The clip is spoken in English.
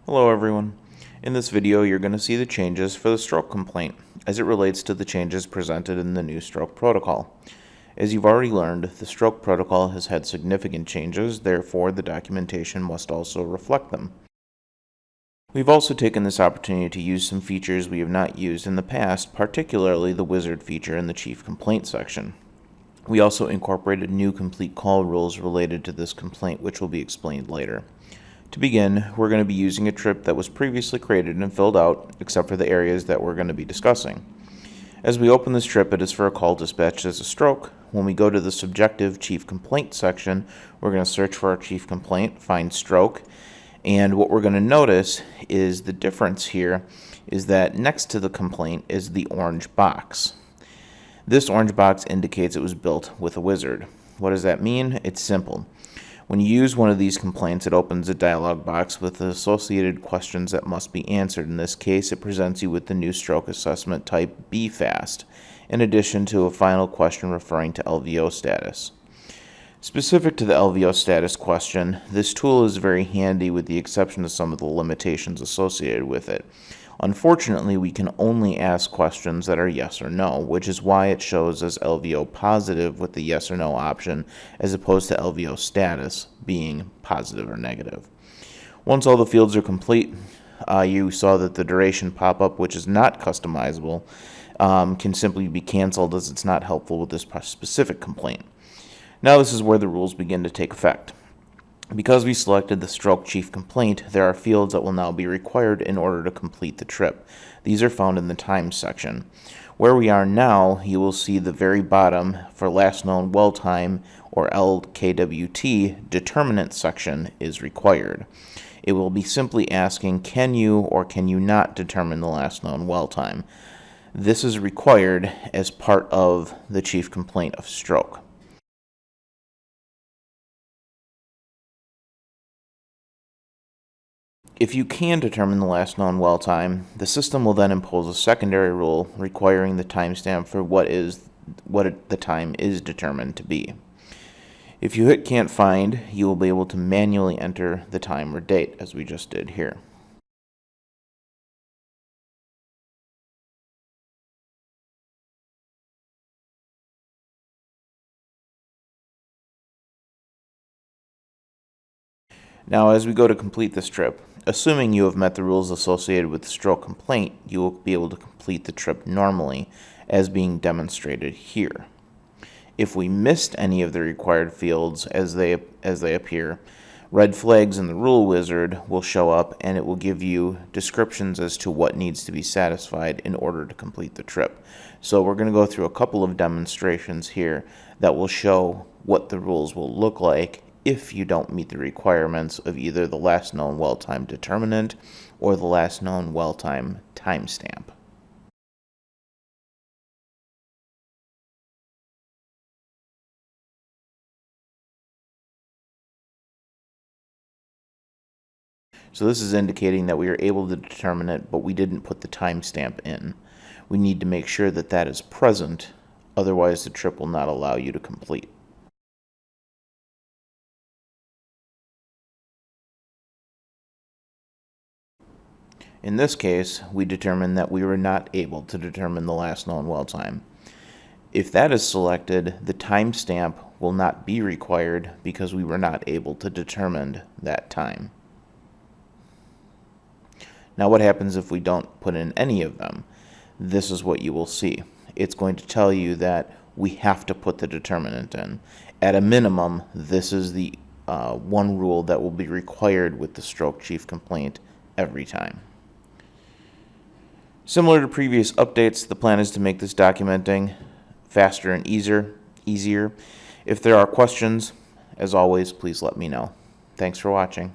Hello everyone. In this video you're going to see the changes for the stroke complaint as it relates to the changes presented in the new stroke protocol. As you've already learned, the stroke protocol has had significant changes, therefore the documentation must also reflect them. We've also taken this opportunity to use some features we have not used in the past, particularly the wizard feature in the chief complaint section. We also incorporated new complete call rules related to this complaint, which will be explained later. To begin, we're going to be using a trip that was previously created and filled out, except for the areas that we're going to be discussing. As we open this trip, it is for a call dispatched as a stroke. When we go to the subjective chief complaint section, we're going to search for our chief complaint, find stroke, and what we're going to notice is the difference here is that next to the complaint is the orange box. This orange box indicates it was built with a wizard. What does that mean? It's simple. When you use one of these complaints, it opens a dialog box with the associated questions that must be answered. In this case, it presents you with the new stroke assessment type BFAST, in addition to a final question referring to LVO status. Specific to the LVO status question, this tool is very handy with the exception of some of the limitations associated with it. Unfortunately, we can only ask questions that are yes or no, which is why it shows as LVO positive with the yes or no option, as opposed to LVO status being positive or negative. Once all the fields are complete, you saw that the duration pop-up, which is not customizable, can simply be canceled as it's not helpful with this specific complaint. Now this is where the rules begin to take effect. Because we selected the stroke chief complaint, there are fields that will now be required in order to complete the trip. These are found in the time section. Where we are now, you will see the very bottom for last known well time, or LKWT, determinant section is required. It will be simply asking, can you or can you not determine the last known well time? This is required as part of the chief complaint of stroke. If you can determine the last known well time, the system will then impose a secondary rule requiring the timestamp for what the time is determined to be. If you hit can't find, you will be able to manually enter the time or date, as we just did here. Now, as we go to complete this trip, assuming you have met the rules associated with the stroke complaint, you will be able to complete the trip normally, as being demonstrated here. If we missed any of the required fields as they appear, red flags in the rule wizard will show up and it will give you descriptions as to what needs to be satisfied in order to complete the trip. So we're going to go through a couple of demonstrations here that will show what the rules will look like if you don't meet the requirements of either the last known well time determinant or the last known well time timestamp. So this is indicating that we are able to determine it, but we didn't put the timestamp in. We need to make sure that that is present, otherwise the trip will not allow you to complete. In this case, we determined that we were not able to determine the last known well time. If that is selected, the timestamp will not be required because we were not able to determine that time. Now what happens if we don't put in any of them? This is what you will see. It's going to tell you that we have to put the determinant in. At a minimum, this is the one rule that will be required with the stroke chief complaint every time. Similar to previous updates, the plan is to make this documenting faster and easier. If there are questions, as always, please let me know. Thanks for watching.